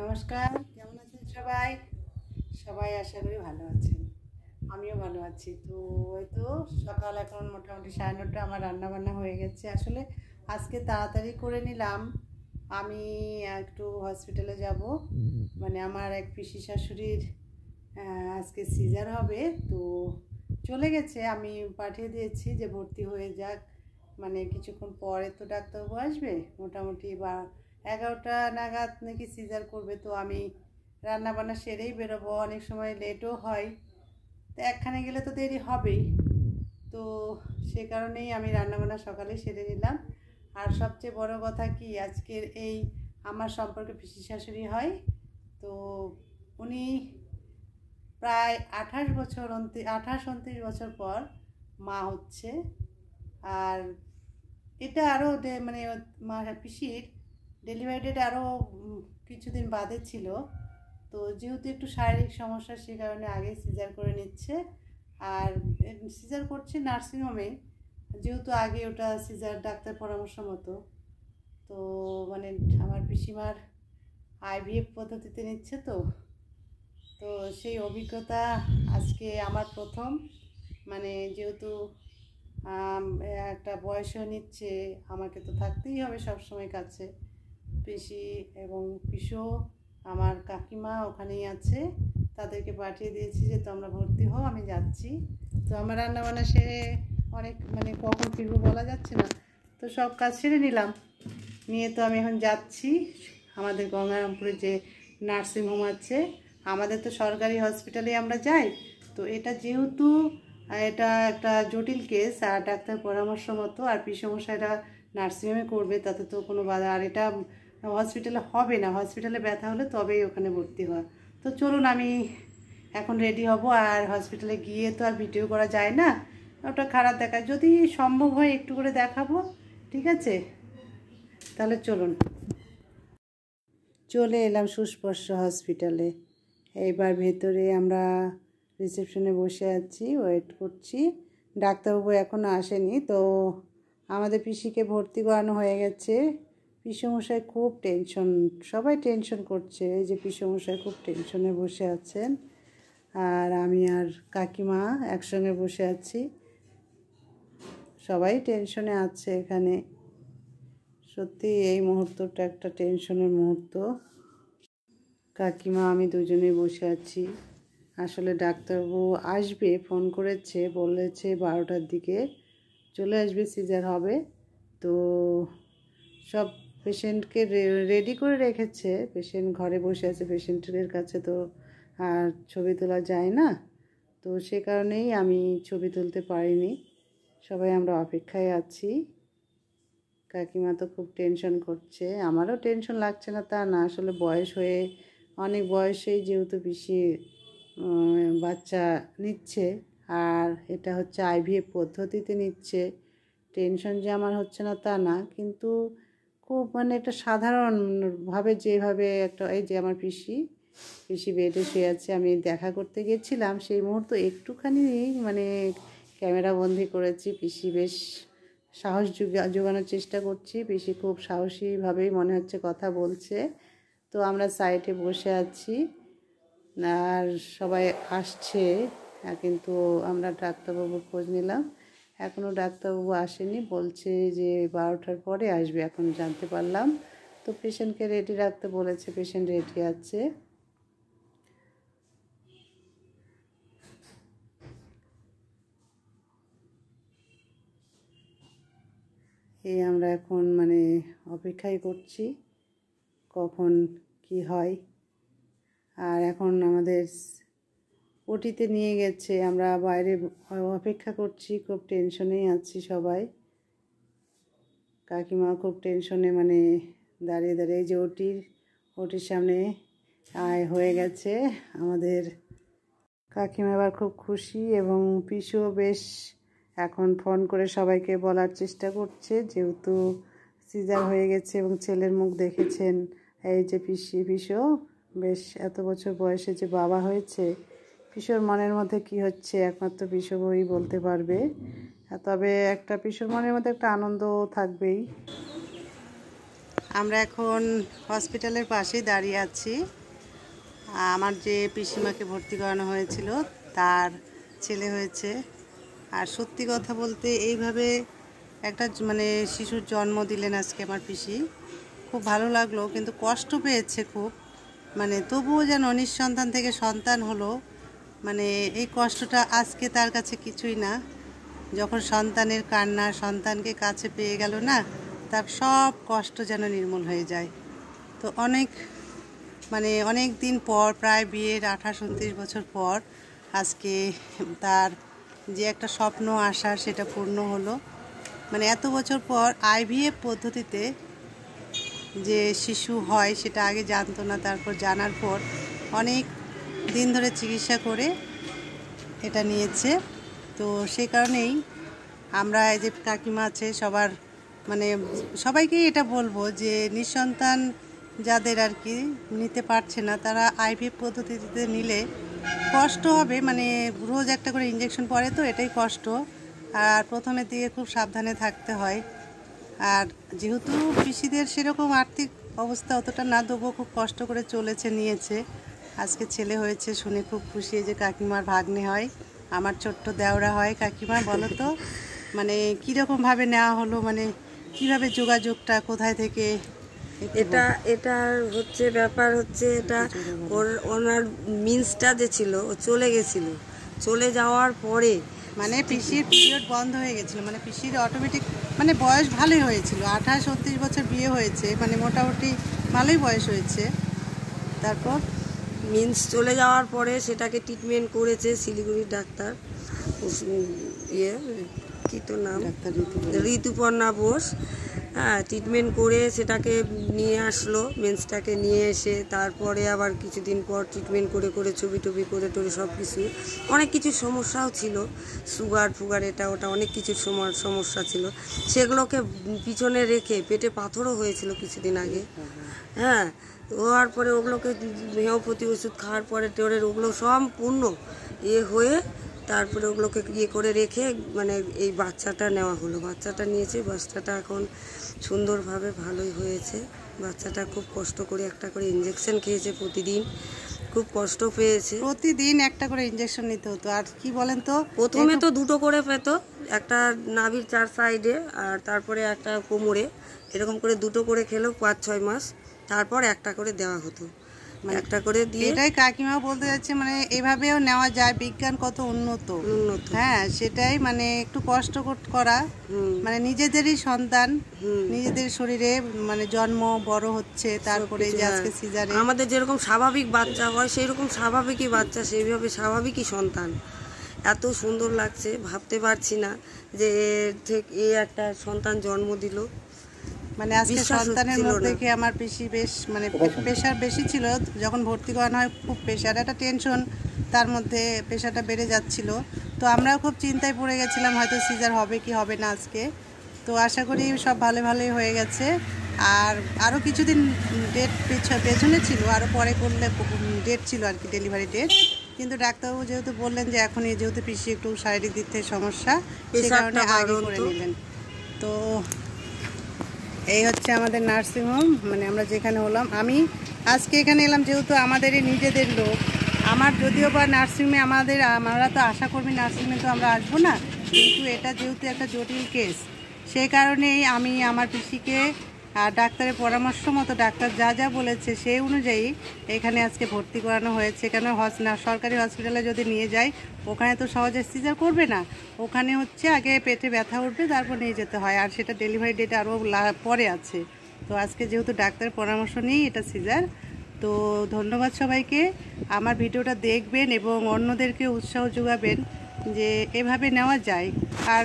নমস্কার, কেমন আছেন সবাই? সবাই আশা করি ভালো আছেন। আমিও ভালো আছি। তো ওই তো সকাল এখন মোটামুটি 9:30 আমার রান্নাবান্না হয়ে গেছে। আসলে আজকে তাড়াতাড়ি করে নিলাম। আমি একটু হসপিটালে যাব, মানে আমার এক পিসি শাশুড়ির আজকে সিজার হবে। তো চলে গেছে, আমি পাঠিয়ে দিয়েছি যে ভর্তি হয়ে যাক, মানে কিছুক্ষণ পরে তো ডাক্তারবাবু আসবে, মোটামুটি বা 11টা নাগাদ নাকি সিজার করবে। তো আমি রান্না বান্না সেরেই বেরোবো, অনেক সময় লেটও হয়, তো একখানে গেলে তো দেরি হবেই। তো সে কারণেই আমি রান্নাবান্না সকালে সেরে নিলাম। আর সবচেয়ে বড় কথা কি, আজকের এই আমার সম্পর্কে পিসি শাশুড়ি হয়। তো উনি প্রায় 28 বছর 28-29 বছর পর মা হচ্ছে। আর এটা আরও মানে মা পিসির ডেলিভারি ডেট আরও কিছুদিন বাদে ছিল। তো যেহেতু একটু শারীরিক সমস্যা, সে কারণে আগে সিজার করে নিচ্ছে। আর সিজার করছে নার্সিংহোমে, যেহেতু আগে ওটা সিজার ডাক্তার পরামর্শ মতো। তো মানে আমার পিসিমার আইভিএফ পদ্ধতিতে নিচ্ছে। তো তো সেই অভিজ্ঞতা আজকে আমার প্রথম, মানে যেহেতু একটা বয়সও নিচ্ছে, আমাকে তো থাকতেই হবে সবসময় কাছে। পিসি এবং পিসো, আমার কাকিমা ওখানেই আছে, তাদেরকে পাঠিয়ে দিয়েছি যে তোমরা ভর্তি হও, আমি যাচ্ছি। তো আমার রান্নাবান্না সেরে অনেক, মানে কখন ফিরবো বলা যাচ্ছে না, তো সব কাজ সেরে নিলাম। নিয়ে তো আমি এখন যাচ্ছি আমাদের গঙ্গারামপুরে যে নার্সিংহোম আছে। আমাদের তো সরকারি হসপিটালে আমরা যাই। তো এটা যেহেতু এটা একটা জটিল কেস, আর ডাক্তার পরামর্শ মতো, আর পিসমশাইরা নার্সিংহোমে করবে, তাতে তো কোনো বাধা। আর এটা হসপিটালে হবে না, হসপিটালে ব্যথা হলে তবেই ওখানে ভর্তি হওয়া। তো চলুন, আমি এখন রেডি হব। আর হসপিটালে গিয়ে তো আর ভিডিও করা যায় না, ওটা খারাপ দেখায়। যদি সম্ভব হয় একটু করে দেখাবো, ঠিক আছে? তাহলে চলুন। চলে এলাম সুস্পর্শ হসপিটালে। এইবার ভেতরে আমরা রিসেপশনে বসে আছি, ওয়েট করছি। ডাক্তারবাবু এখনও আসেনি। তো আমাদের পিসিকে ভর্তি করানো হয়ে গেছে। পিসমশাই খুব টেনশন, সবাই টেনশন করছে। এই যে পিসমশাই খুব টেনশনে বসে আছেন, আর আমি আর কাকিমা একসঙ্গে বসে আছি। সবাই টেনশনে আছে এখানে। সত্যি এই মুহূর্তটা একটা টেনশনের মুহূর্ত। কাকিমা আমি দুজনেই বসে আছি। আসলে ডাক্তারবাবু আসবে, ফোন করেছে, বলেছে 12টার দিকে চলে আসবে, সিজার হবে। তো সব পেশেন্টকে রেডি করে রেখেছে। পেশেন্ট ঘরে বসে আছে, পেশেন্টের কাছে তো আর ছবি তোলা যায় না। তো সে কারণেই আমি ছবি তুলতে পারিনি। সবাই আমরা অপেক্ষায় আছি। কাকিমা তো খুব টেনশন করছে, আমারও টেনশন লাগছে না তা না। আসলে বয়স হয়ে, অনেক বয়সেই যেহেতু পিসি বাচ্চা নিচ্ছে, আর এটা হচ্ছে আইভিএফ পদ্ধতিতে নিচ্ছে, টেনশন যে আমার হচ্ছে না তা না। কিন্তু খুব মানে একটা সাধারণভাবে যেভাবে একটা, এই যে আমার পিসি বেডে শুয়ে আছে, আমি দেখা করতে গেছিলাম, সেই মুহূর্ত একটুখানি মানে ক্যামেরা বন্দি করেছি। পিসি বেশ সাহস জোগানোর চেষ্টা করছি। পিসি খুব সাহসীভাবেই মনে হচ্ছে কথা বলছে। তো আমরা সাইডে বসে আছি, আর সবাই আসছে, কিন্তু আমরা ডাক্তারবাবুর খোঁজ নিলাম, এখনও ডাক্তারবাবু আসেনি। বলছে যে 12টার পরে আসবে, এখন জানতে পারলাম। তো পেশেন্টকে রেডি রাখতে বলেছে, পেশেন্ট রেডি আছে। এই আমরা এখন মানে অপেক্ষাই করছি কখন কি হয়। আর এখন আমাদের ওটিতে নিয়ে গেছে, আমরা বাইরে অপেক্ষা করছি, খুব টেনশনেই আছি সবাই। কাকিমা খুব টেনশনে, মানে দাঁড়িয়ে দাঁড়িয়ে, যে ওটির সামনে হয়ে গেছে আমাদের। কাকিমা এবার খুব খুশি, এবং পিসুও বেশ এখন ফোন করে সবাইকে বলার চেষ্টা করছে, যেহেতু সিজার হয়ে গেছে এবং ছেলের মুখ দেখেছেন। এই যে পিসু বেশ এত বছর বয়সে যে বাবা হয়েছে, পিসুর মনের মধ্যে কি হচ্ছে একমাত্র পিসুই বলতে পারবে। তবে একটা পিসুর মনের মধ্যে একটা আনন্দ থাকবেই। আমরা এখন হসপিটালের পাশেই দাঁড়িয়ে আছি। আমার যে পিসিমাকে ভর্তি করানো হয়েছিল তার ছেলে হয়েছে। আর সত্যি কথা বলতে এইভাবে একটা মানে শিশুর জন্ম দিলেন আজকে আমার পিসি, খুব ভালো লাগলো। কিন্তু কষ্ট পেয়েছে খুব, মানে তবুও যেন নিঃসন্তান থেকে সন্তান হলো, মানে এই কষ্টটা আজকে তার কাছে কিছুই না। যখন সন্তানের কান্না, সন্তানকে কাছে পেয়ে গেল না, তার সব কষ্ট যেন নির্মূল হয়ে যায়। তো অনেক দিন পর, প্রায় বিয়ের 28-29 বছর পর আজকে তার যে একটা স্বপ্ন আশা সেটা পূর্ণ হলো। মানে এত বছর পর IVF পদ্ধতিতে যে শিশু হয় সেটা আগে জানতো না, তারপর জানার পর অনেক দিন ধরে চিকিৎসা করে এটা নিয়েছে। তো সেই কারণেই আমরা এই যে কাকিমা আছে সবাইকেই এটা বলবো যে নিঃসন্তান যাদের আর কি নিতে পারছে না তারা IVF পদ্ধতিতে নিলে কষ্ট হবে, মানে রোজ একটা করে ইঞ্জেকশন পড়ে, তো এটাই কষ্ট। আর প্রথমের দিকে খুব সাবধানে থাকতে হয়। আর যেহেতু পিসিদের সেরকম আর্থিক অবস্থা অতটা না, তবুও খুব কষ্ট করে নিয়েছে। আজকে ছেলে হয়েছে শুনে খুব খুশি। যে কাকিমার ভাগ্নে হয়, আমার ছোট্ট দেওরা হয়। কাকিমা বলো তো, মানে কীরকমভাবে নেওয়া হলো, মানে কিভাবে যোগাযোগটা কোথায় থেকে? এটা হচ্ছে ব্যাপার হচ্ছে, এটা ওনার মিন্সটা যে ছিল ও চলে গেছিল, চলে যাওয়ার পরে মানে পিসির পিরিয়ড বন্ধ হয়ে গেছিলো, মানে পিসির অটোমেটিক মানে বয়স ভালোই হয়েছিল, 28-29 বছর বিয়ে হয়েছে, মানে মোটামুটি ভালোই বয়স হয়েছে। তারপর মিন্স চলে যাওয়ার পরে সেটাকে ট্রিটমেন্ট করেছে শিলিগুড়ির ডাক্তার, কি তো নাম, ঋতুপর্ণা বোস। হ্যাঁ, ট্রিটমেন্ট করে সেটাকে নিয়ে আসলো, মেন্সটাকে নিয়ে এসে তারপরে আবার কিছুদিন পর ট্রিটমেন্ট করে ছবি টবি করে সব কিছু, অনেক কিছু সমস্যাও ছিল, সুগার এটা ওটা অনেক কিছু সমস্যা ছিল। সেগুলোকে পিছনে রেখে পেটে পাথরও হয়েছিল কিছুদিন আগে। হ্যাঁ, হওয়ার পরে ওগুলোকে হোমিওপ্যাথি ওষুধ খাওয়ার পরে ওগুলো সম্পূর্ণ হয়ে তারপরে ওগুলোকে করে রেখে মানে এই বাচ্চাটা নেওয়া হলো। বাচ্চাটা নিয়েছে, বাচ্চাটা এখন সুন্দরভাবে ভালোই হয়েছে। বাচ্চাটা খুব কষ্ট করে একটা করে ইঞ্জেকশন খেয়েছে, প্রতিদিন খুব কষ্ট পেয়েছে। প্রতিদিন একটা করে ইঞ্জেকশন নিতে হতো। আর কি বলেন তো, প্রথমে তো 2টো করে পেত, একটা নাভির 4 সাইডে আর তারপরে একটা কোমরে, এরকম করে 2টো করে খেলো 5-6 মাস, তারপর একটা করে দেওয়া হতো, একটা করে দিয়ে। এটাই কাকিমা বলতে যাচ্ছে, মানে এভাবেও নেওয়া যায়, বিজ্ঞান কত উন্নত। হ্যাঁ, সেটাই, মানে একটু কষ্ট করা, মানে নিজেদেরই সন্তান নিজেদের শরীরে মানে জন্ম বড় হচ্ছে, তারপরে যে আজকে সিজারে আমাদের যেরকম স্বাভাবিক বাচ্চা হয় সেই রকম স্বাভাবিকই বাচ্চা, সেইভাবে স্বাভাবিকই সন্তান। এত সুন্দর লাগছে, ভাবতে পারছি না যে একটা সন্তান জন্ম দিল। মানে আজকে সন্তানের মধ্যে থেকে আমার পিসি বেশ মানে প্রেশার বেশি ছিল, যখন ভর্তি করানো হয় খুব প্রেশার, একটা টেনশন, তার মধ্যে প্রেশারটা বেড়ে যাচ্ছিল। তো আমরাও খুব চিন্তায় পড়ে গেছিলাম হয়তো সিজার হবে কি হবে না আজকে। তো আশা করি সব ভালোই হয়ে গেছে। আর আরও কিছুদিন ডেট পেছনে ছিল, আরও পরে করলে ডেট ছিল আর কি, ডেলিভারি ডেট। কিন্তু ডাক্তারবাবু যেহেতু বললেন যে এখনই, যেহেতু পিসি একটু শারীরিক দিক থেকে সমস্যা, সে কারণে আগে করে নিলেন। তো এই হচ্ছে আমাদের নার্সিংহোম, মানে আমরা যেখানে হলাম। আমি আজকে এখানে এলাম যেহেতু আমাদেরই নিজেদের লোক। আমার যদিও বা নার্সিংহোমে আমরা তো আশা করবি নার্সিংহোমে তো আমরা আসবো না, কিন্তু এটা যেহেতু একটা জটিল কেস, সেই কারণেই আমি আমার পিসিকে ডাক্তারের পরামর্শ মতো ডাক্তার যা বলেছে সেই অনুযায়ী এখানে আজকে ভর্তি করানো হয়েছে। কেন সরকারি হসপিটালে যদি নিয়ে যাই, ওখানে তো সহজে সিজার করবে না, ওখানে হচ্ছে আগে পেটে ব্যথা উঠবে, তারপর নিয়ে যেতে হয়, আর সেটা ডেলিভারি ডেট আরও পরে আছে। তো আজকে যেহেতু ডাক্তারের পরামর্শ নিই এটা সিজার। তো ধন্যবাদ সবাইকে, আমার ভিডিওটা দেখবেন এবং অন্যদেরকে উৎসাহ যোগাবেন যে এভাবে নেওয়া যায়। আর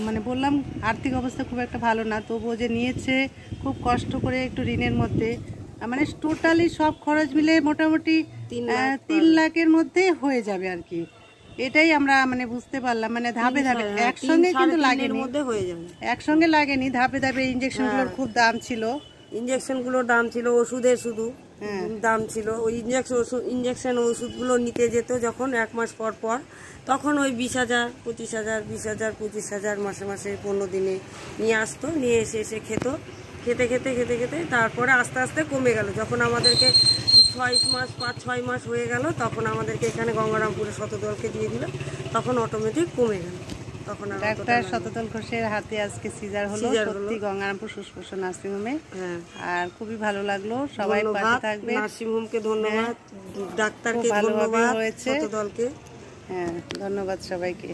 মানে বললাম আর্থিক অবস্থা খুব একটা ভালো না, তবুও যে নিয়েছে খুব কষ্ট করে, একটু ঋণের মধ্যে, মানে টোটালি সব খরচ মিলে মোটামুটি 3 লাখের মধ্যে হয়ে যাবে আর কি। এটাই আমরা মানে বুঝতে পারলাম, মানে ধাপে একসঙ্গে কিন্তু লাগেনি, একসঙ্গে লাগেনি, ধাপে ইঞ্জেকশনগুলোর খুব দাম ছিল, ইঞ্জেকশনগুলোর দাম ছিল, ওষুধের শুধু দাম ছিল। ওই ইঞ্জেকশন ওষুধগুলো নিতে যেত যখন 1 মাস পর, তখন ওই 20,000, 25,000, 20,000, 25,000 মাসে 15 দিনে নিয়ে আসতো, নিয়ে এসে খেত। খেতে খেতে খেতে খেতে তারপরে আস্তে আস্তে কমে গেল। যখন আমাদেরকে 5-6 মাস হয়ে গেল, তখন আমাদেরকে এখানে গঙ্গারামপুরে শতদলকে দিয়ে দিল, তখন অটোমেটিক কমে গেল। তখন আর অতটা ডাক্তার লাগলো না। শতদল ঘোষের হাতে আজকে সিজার হলো, সিজার হলো। সত্যি গঙ্গারামপুর সুস্পর্শ নার্সিংহোমে। হ্যাঁ, আর খুবই ভালো লাগলো, সবাই পাশে ধন্যবাদ থাকবে। নার্সিংহোমকে, ধন্যবাদ ডাক্তারকে, খুব ভালোভাবে ধন্যবাদ হয়েছে। শতদলকে। হ্যাঁ, ধন্যবাদ সবাইকে।